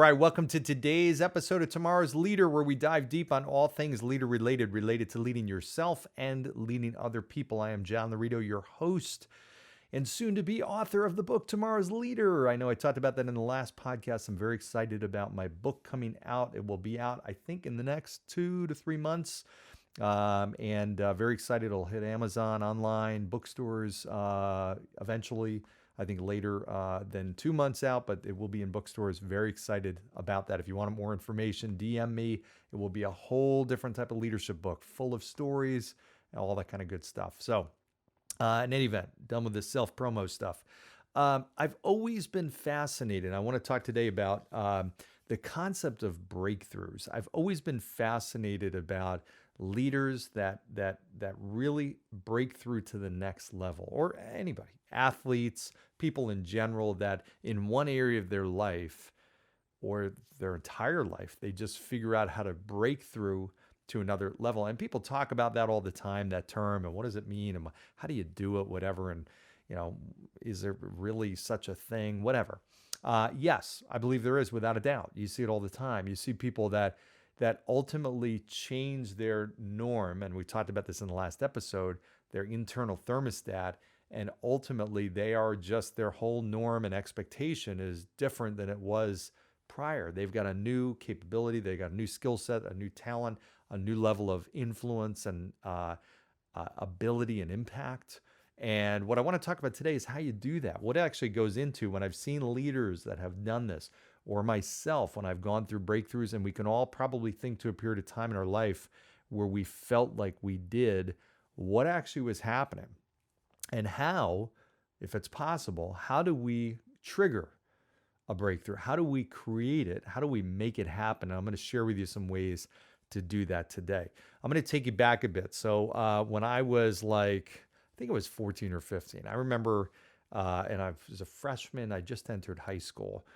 right, welcome to today's episode of Tomorrow's Leader, where we dive deep on all things leader related to leading yourself and leading other people. I am John Laredo, your host, and soon to be author of the book Tomorrow's Leader. I know I talked about that in the last podcast. I'm very excited about my book coming out. It will be out, I think, in the next 2 to 3 months. And very excited. It'll hit Amazon, online, bookstores eventually. I think later than 2 months out, but it will be in bookstores. Very excited about that. If you want more information, DM me. It will be a whole different type of leadership book, full of stories, and all that kind of good stuff. So in any event, done with the self-promo stuff. I've always been fascinated. I want to talk today about the concept of breakthroughs. I've always been fascinated about leaders that really break through to the next level, or anybody, athletes, people in general, that in one area of their life or their entire life, they just figure out how to break through to another level. And people talk about that all the time, that term, and what does it mean, and how do you do it, whatever, and is there really such a thing, whatever. Yes, I believe there is, without a doubt. You see it all the time. You see people that ultimately change their norm, and we talked about this in the last episode, their internal thermostat, and ultimately they are just, their whole norm and expectation is different than it was prior. They've got a new capability, they've got a new skill set, a new talent, a new level of influence and ability and impact. And what I want to talk about today is how you do that. What actually goes into, when I've seen leaders that have done this, or myself when I've gone through breakthroughs, and we can all probably think to a period of time in our life where we felt like we did, what actually was happening, and how, if it's possible, how do we trigger a breakthrough? How do we create it? How do we make it happen? And I'm going to share with you some ways to do that today. I'm going to take you back a bit. So when I was I think it was 14 or 15, I remember, and I was a freshman, I just entered high school.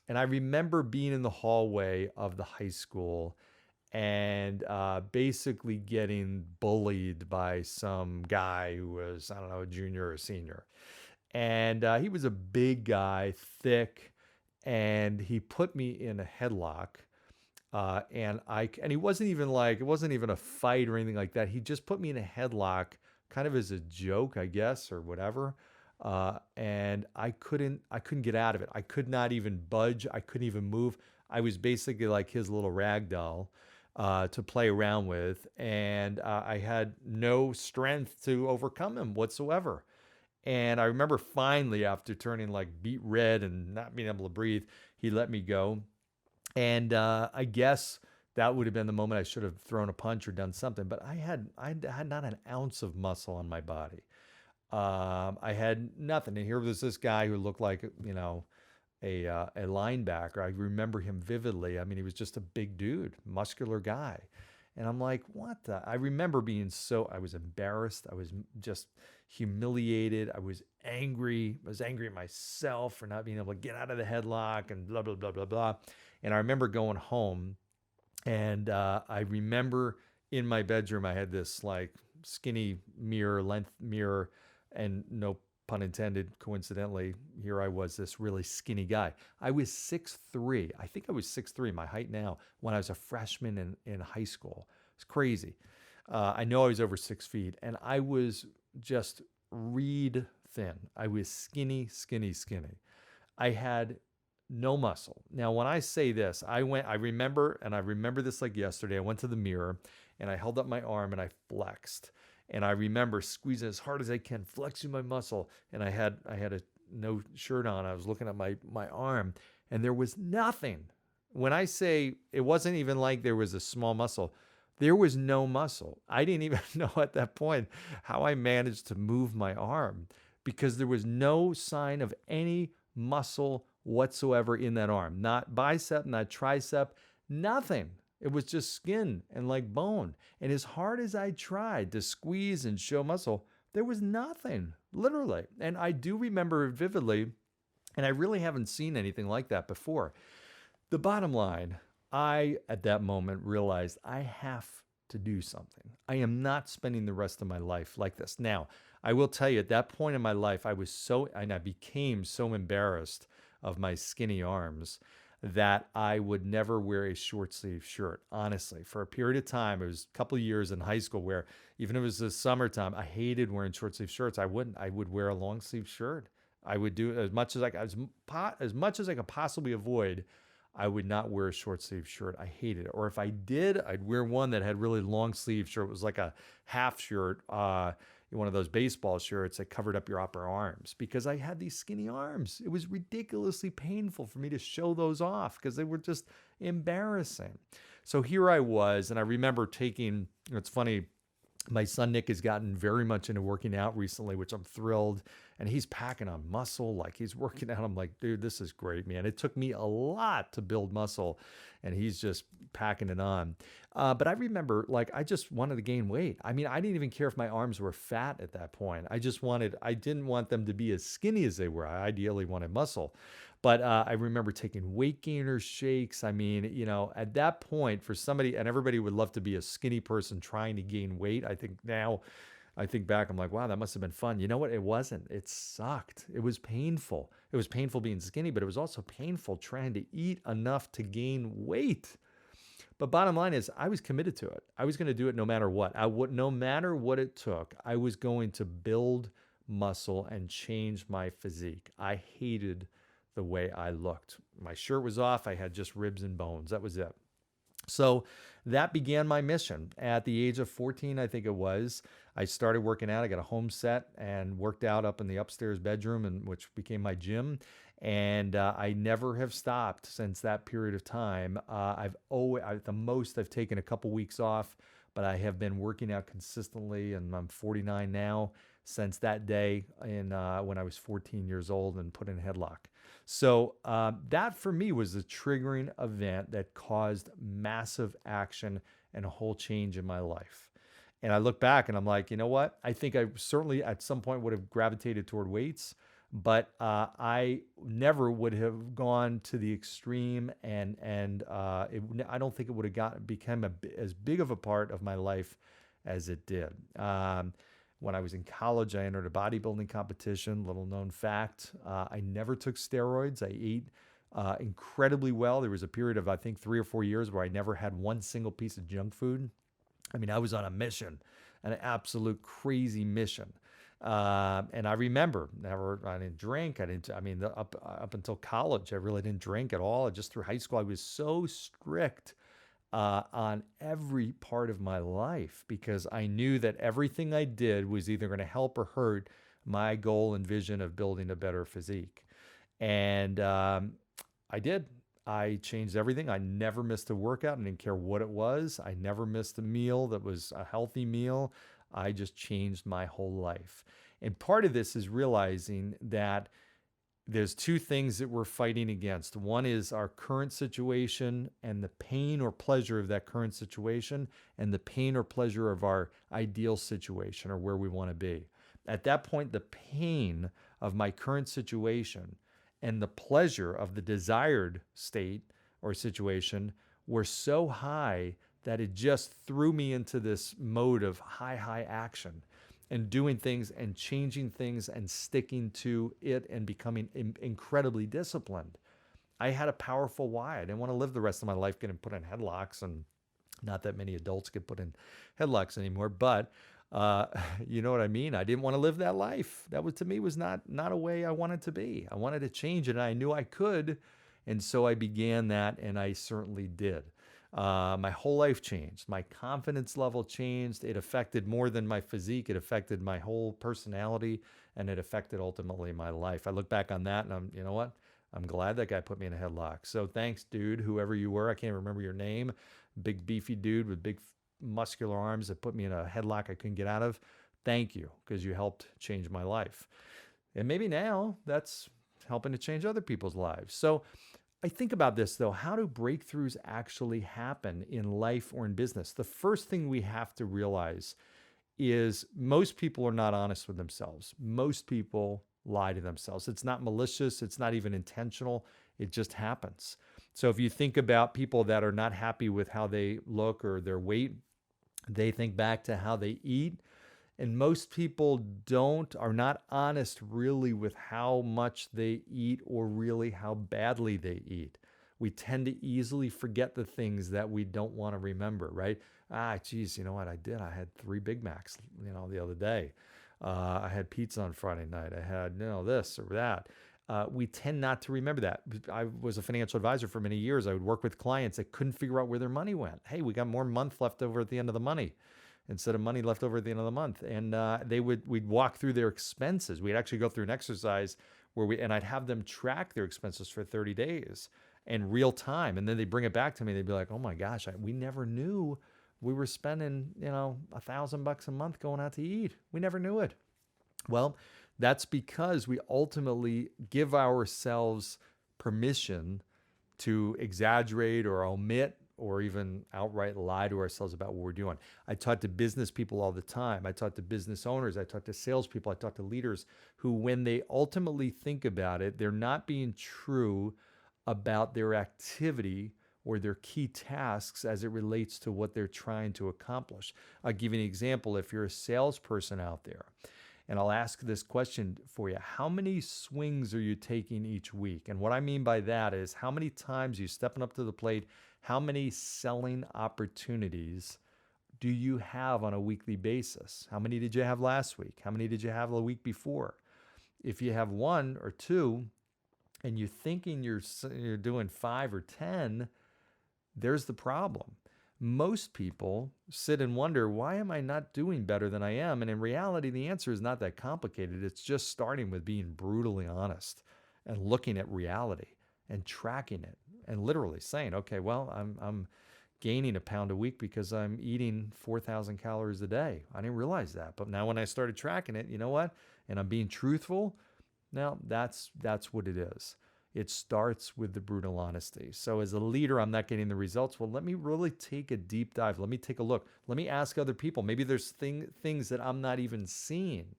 And I remember being in the hallway of the high school and basically getting bullied by some guy who was, I don't know, a junior or a senior. And he was a big guy, thick, and he put me in a headlock. And he wasn't even it wasn't even a fight or anything like that. He just put me in a headlock kind of as a joke, I guess, or whatever. And I couldn't get out of it. I could not even budge. I couldn't even move. I was basically like his little rag doll to play around with. And I had no strength to overcome him whatsoever. And I remember finally, after turning beet red and not being able to breathe, he let me go. And I guess that would have been the moment I should have thrown a punch or done something. But I had not an ounce of muscle on my body. I had nothing. And here was this guy who looked like, a linebacker. I remember him vividly. I mean, he was just a big dude, muscular guy. And I'm like, what the? I remember I was embarrassed. I was just humiliated. I was angry. I was angry at myself for not being able to get out of the headlock and blah, blah, blah, blah, blah. And I remember going home, and I remember in my bedroom, I had this skinny length mirror, and no pun intended, coincidentally, here I was, this really skinny guy. I was 6'3". I think I was 6'3", my height now, when I was a freshman in high school. It's crazy. I know I was over 6 feet, and I was just reed thin. I was skinny, skinny, skinny. I had no muscle. Now, when I say this, I remember this like yesterday. I went to the mirror, and I held up my arm, and I flexed. And I remember squeezing as hard as I can, flexing my muscle. And I had no shirt on. I was looking at my arm, and there was nothing. When I say it wasn't even like there was a small muscle, there was no muscle. I didn't even know at that point how I managed to move my arm, because there was no sign of any muscle whatsoever in that arm. Not bicep, not tricep, nothing. It was just skin and bone. And as hard as I tried to squeeze and show muscle, there was nothing, literally. And I do remember it vividly, and I really haven't seen anything like that before. The bottom line, I, at that moment, realized I have to do something. I am not spending the rest of my life like this. Now, I will tell you, at that point in my life, I became so embarrassed of my skinny arms that I would never wear a short sleeve shirt. Honestly, for a period of time, it was a couple of years in high school where even if it was the summertime, I hated wearing short sleeve shirts. I wouldn't. I would wear a long sleeve shirt. I would do as much as as much as I could possibly avoid. I would not wear a short sleeve shirt. I hated it. Or if I did, I'd wear one that had really long sleeve shirt. It was like a half shirt, one of those baseball shirts that covered up your upper arms because I had these skinny arms. It was ridiculously painful for me to show those off because they were just embarrassing. So here I was, and I remember taking, it's funny, my son Nick has gotten very much into working out recently, which I'm thrilled. And he's packing on muscle, like he's working out. I'm like, dude, this is great, man. It took me a lot to build muscle, and he's just packing it on. But I remember, like, I just wanted to gain weight. I mean, I didn't even care if my arms were fat at that point. I didn't want them to be as skinny as they were. I ideally wanted muscle. But I remember taking weight gainer shakes. I mean, at that point, for somebody, and everybody would love to be a skinny person trying to gain weight. I think back, I'm like, wow, that must have been fun. You know what? It wasn't. It sucked. It was painful. It was painful being skinny, but it was also painful trying to eat enough to gain weight. But bottom line is, I was committed to it. I was going to do it no matter what. No matter what it took, I was going to build muscle and change my physique. I hated the way I looked. My shirt was off. I had just ribs and bones. That was it. So that began my mission. At the age of 14, I think it was, I started working out. I got a home set and worked out up in the upstairs bedroom, which became my gym. And I never have stopped since that period of time. At the most, I've taken a couple weeks off, but I have been working out consistently, and I'm 49 now, since that day when I was 14 years old and put in a headlock. So that for me was the triggering event that caused massive action and a whole change in my life. And I look back and I'm like, you know what? I think I certainly at some point would have gravitated toward weights, but I never would have gone to the extreme, and I don't think it would have become as big of a part of my life as it did. When I was in college, I entered a bodybuilding competition. Little known fact, I never took steroids. I ate incredibly well. There was a period of, I think, 3 or 4 years where I never had one single piece of junk food. I mean, I was on a mission, an absolute crazy mission. And I remember I didn't drink. Up until college, I really didn't drink at all. Just through high school, I was so strict on every part of my life because I knew that everything I did was either going to help or hurt my goal and vision of building a better physique. And I did. I changed everything. I never missed a workout. I didn't care what it was. I never missed a meal that was a healthy meal. I just changed my whole life. And part of this is realizing that there's two things that we're fighting against. One is our current situation and the pain or pleasure of that current situation, and the pain or pleasure of our ideal situation or where we want to be. At that point, the pain of my current situation and the pleasure of the desired state or situation were so high that it just threw me into this mode of high action and doing things and changing things and sticking to it and becoming incredibly disciplined. I had a powerful why. I didn't want to live the rest of my life getting put in headlocks, and not that many adults get put in headlocks anymore, but you know what I mean? I didn't want to live that life. That was, to me, was not a way I wanted to be. I wanted to change it, and I knew I could, and so I began that, and I certainly did. My whole life changed. My confidence level changed. It affected more than my physique. It affected my whole personality, and it affected ultimately my life. I look back on that, and you know what? I'm glad that guy put me in a headlock. So thanks, dude, whoever you were. I can't remember your name. Big beefy dude with big muscular arms that put me in a headlock I couldn't get out of. Thank you, because you helped change my life. And maybe now that's helping to change other people's lives. So I think about this, though. How do breakthroughs actually happen in life or in business? The first thing we have to realize is most people are not honest with themselves. Most people lie to themselves. It's not malicious. It's not even intentional. It just happens. So if you think about people that are not happy with how they look or their weight, they think back to how they eat. And most people are not honest really with how much they eat or really how badly they eat. We tend to easily forget the things that we don't want to remember, right? Geez, you know what I did? I had 3 Big Macs, the other day. I had pizza on Friday night. I had, this or that. We tend not to remember that. I was a financial advisor for many years. I would work with clients that couldn't figure out where their money went. Hey, we got more month left over at the end of the money instead of money left over at the end of the month. And we'd walk through their expenses. We'd actually go through an exercise and I'd have them track their expenses for 30 days in real time. And then they'd bring it back to me. They'd be like, oh my gosh, we never knew we were spending, $1,000 a month going out to eat. We never knew it. Well, that's because we ultimately give ourselves permission to exaggerate or omit or even outright lie to ourselves about what we're doing. I talk to business people all the time. I talk to business owners. I talk to salespeople. I talk to leaders who, when they ultimately think about it, they're not being true about their activity or their key tasks as it relates to what they're trying to accomplish. I'll give you an example. If you're a salesperson out there, and I'll ask this question for you, how many swings are you taking each week? And what I mean by that is how many times you stepping up to the plate, how many selling opportunities do you have on a weekly basis? How many did you have last week? How many did you have the week before? If you have 1 or 2 and you're thinking you're doing 5 or 10, there's the problem. Most people sit and wonder, why am I not doing better than I am? And in reality, the answer is not that complicated. It's just starting with being brutally honest and looking at reality and tracking it and literally saying, okay, well, I'm gaining a pound a week because I'm eating 4,000 calories a day. I didn't realize that. But now when I started tracking it, you know what? And I'm being truthful. Now that's what it is. It starts with the brutal honesty. So as a leader, I'm not getting the results. Well, let me really take a deep dive. Let me take a look. Let me ask other people. Maybe there's things that I'm not even seeing.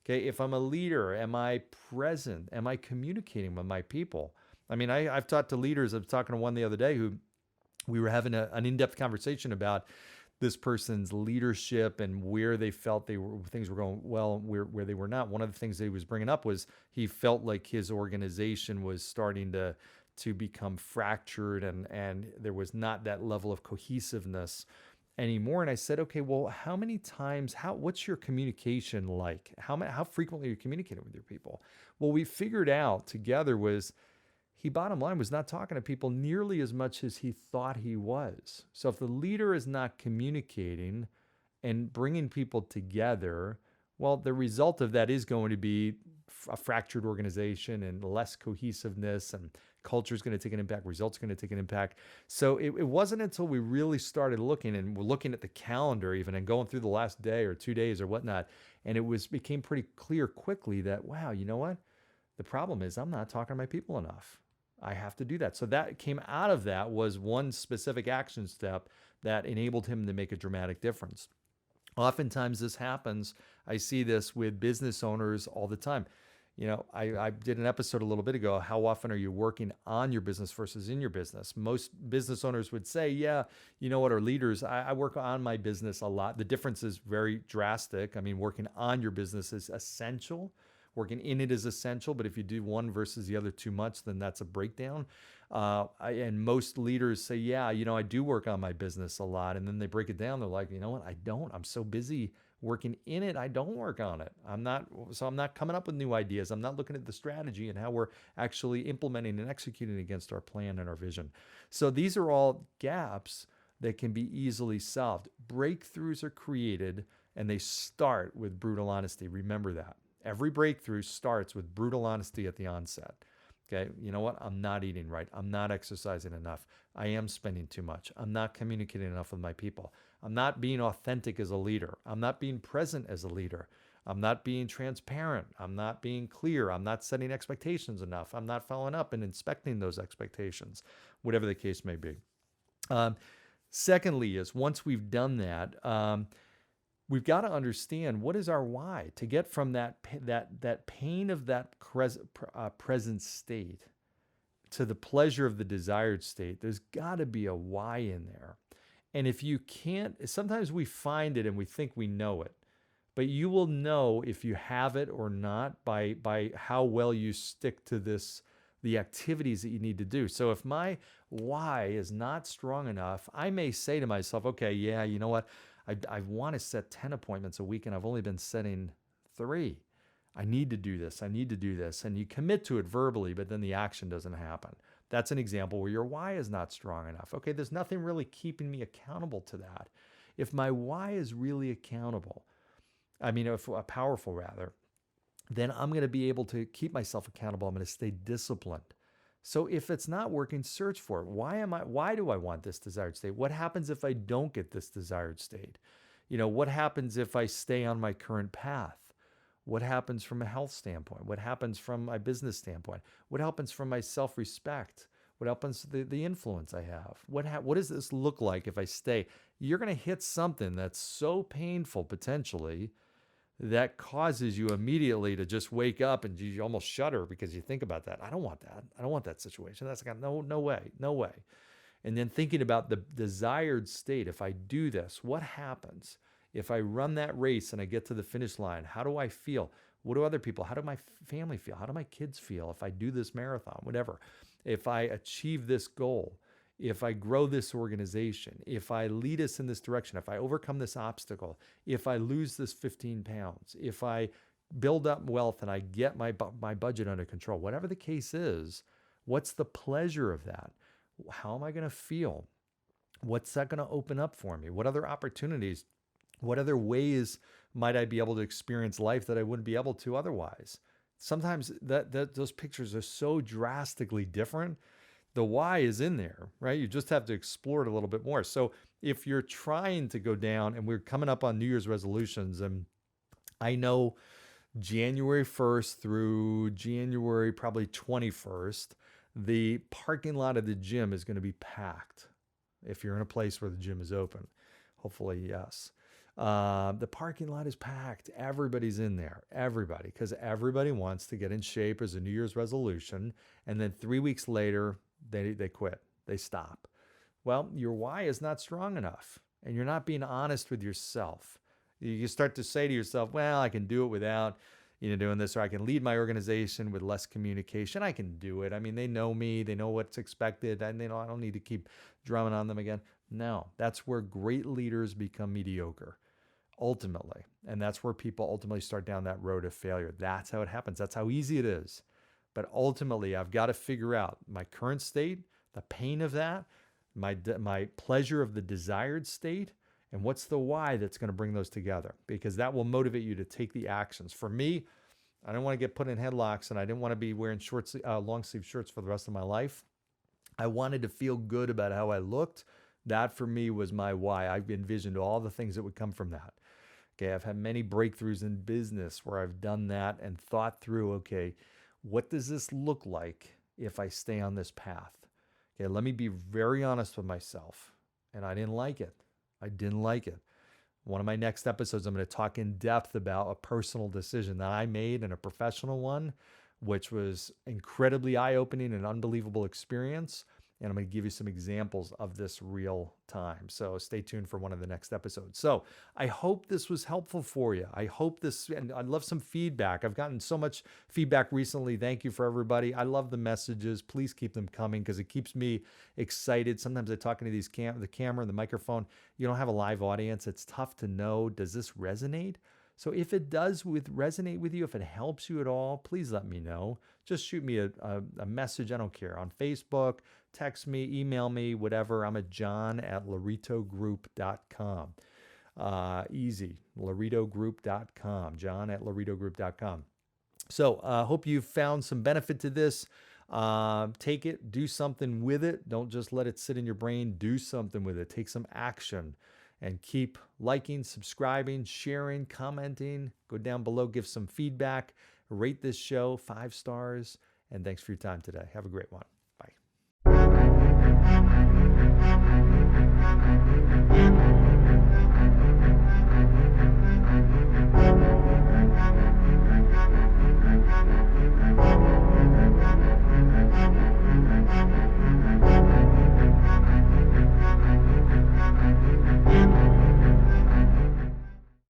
Okay, if I'm a leader, am I present? Am I communicating with my people? I mean, I've talked to leaders. I was talking to one the other day who we were having an in-depth conversation about this person's leadership and where they felt things were going well, where they were not. One of the things that he was bringing up was he felt like his organization was starting to become fractured and there was not that level of cohesiveness anymore. And I said, okay, well, how many times, what's your communication like? How frequently are you communicating with your people? Well, we figured out together was he, bottom line, was not talking to people nearly as much as he thought he was. So if the leader is not communicating and bringing people together, well, the result of that is going to be a fractured organization and less cohesiveness, and culture is going to take an impact, results are going to take an impact. So it wasn't until we really started looking, and we're looking at the calendar even and going through the last day or 2 days or whatnot, and became pretty clear quickly that, wow, you know what? The problem is I'm not talking to my people enough. I have to do that. So that came out of that was one specific action step that enabled him to make a dramatic difference. Oftentimes this happens. I see this with business owners all the time. I did an episode a little bit ago. How often are you working on your business versus in your business? Most business owners would say, yeah, you know what, or leaders, I work on my business a lot. The difference is very drastic. I mean, working on your business is essential. Working in it is essential, but if you do one versus the other too much, then that's a breakdown. And most leaders say, yeah, I do work on my business a lot. And then they break it down. They're like, you know what? I don't. I'm so busy working in it. I don't work on it. I'm not coming up with new ideas. I'm not looking at the strategy and how we're actually implementing and executing against our plan and our vision. So these are all gaps that can be easily solved. Breakthroughs are created and they start with brutal honesty. Remember that. Every breakthrough starts with brutal honesty at the onset. Okay, you know what? I'm not eating right. I'm not exercising enough. I am spending too much. I'm not communicating enough with my people. I'm not being authentic as a leader. I'm not being present as a leader. I'm not being transparent. I'm not being clear. I'm not setting expectations enough. I'm not following up and inspecting those expectations, whatever the case may be. Secondly is once we've done that, we've got to understand what is our why to get from that pain of that present state to the pleasure of the desired state. There's got to be a why in there. And if you can't, sometimes we find it and we think we know it, but you will know if you have it or not by how well you stick to the activities that you need to do. So if my why is not strong enough, I may say to myself, okay, yeah, you know what? I want to set 10 appointments a week and I've only been setting 3. I need to do this. I need to do this. And you commit to it verbally, but then the action doesn't happen. That's an example where your why is not strong enough. Okay, there's nothing really keeping me accountable to that. If my why is really accountable, if powerful rather, then I'm going to be able to keep myself accountable. I'm going to stay disciplined. So if it's not working, search for it. Why do I want this desired state? What happens if I don't get this desired state? What happens if I stay on my current path? What happens from a health standpoint? What happens from my business standpoint? What happens from my self-respect? What happens to the influence I have? What does this look like if I stay? You're going to hit something that's so painful potentially that causes you immediately to just wake up and you almost shudder because you think about that. I don't want that. I don't want that situation. That's like, no way. And then thinking about the desired state. If I do this, what happens? If I run that race and I get to the finish line, how do I feel? What do other people, how do my family feel? How do my kids feel if I do this marathon, whatever? If I achieve this goal, if I grow this organization, if I lead us in this direction, if I overcome this obstacle, if I lose this 15 pounds, if I build up wealth and I get my budget under control, whatever the case is, what's the pleasure of that? How am I going to feel? What's that going to open up for me? What other opportunities? What other ways might I be able to experience life that I wouldn't be able to otherwise? Sometimes those pictures are so drastically different. The why is in there, right? You just have to explore it a little bit more. So if you're trying to go down, and we're coming up on New Year's resolutions, and I know January 1st through January probably 21st, the parking lot of the gym is going to be packed. If you're in a place where the gym is open, hopefully, yes. The parking lot is packed. Everybody's in there. Everybody, because everybody wants to get in shape as a New Year's resolution. And then 3 weeks later, they quit. They stop. Well, your why is not strong enough, and you're not being honest with yourself. You start to say to yourself, well, I can do it without doing this, or I can lead my organization with less communication. I can do it. They know me. They know what's expected. And I don't need to keep drumming on them again. No, that's where great leaders become mediocre, ultimately. And that's where people ultimately start down that road of failure. That's how it happens. That's how easy it is. But ultimately, I've got to figure out my current state, the pain of that, my pleasure of the desired state, and what's the why that's going to bring those together, because that will motivate you to take the actions. For me, I didn't want to get put in headlocks, and I didn't want to be wearing long sleeve shirts for the rest of my life. I wanted to feel good about how I looked. That for me was my why. I've envisioned all the things that would come from that. Okay, I've had many breakthroughs in business where I've done that and thought through, okay, what does this look like if I stay on this path? Okay, let me be very honest with myself. And I didn't like it. One of my next episodes, I'm going to talk in depth about a personal decision that I made and a professional one, which was incredibly eye-opening and unbelievable experience. And I'm going to give you some examples of this real time. So stay tuned for one of the next episodes. So I hope this was helpful for you. And I'd love some feedback. I've gotten so much feedback recently. Thank you for everybody. I love the messages. Please keep them coming because it keeps me excited. Sometimes I talk into the camera and the microphone. You don't have a live audience. It's tough to know, does this resonate? So if it does resonate with you, if it helps you at all, please let me know. Just shoot me a message. I don't care. On Facebook, text me, email me, whatever. I'm at john@laritogroup.com. Easy. laritogroup.com. john@laritogroup.com. So I hope you found some benefit to this. Take it. Do something with it. Don't just let it sit in your brain. Do something with it. Take some action. And keep liking, subscribing, sharing, commenting. Go down below, give some feedback. Rate this show 5 stars. And thanks for your time today. Have a great one. Bye.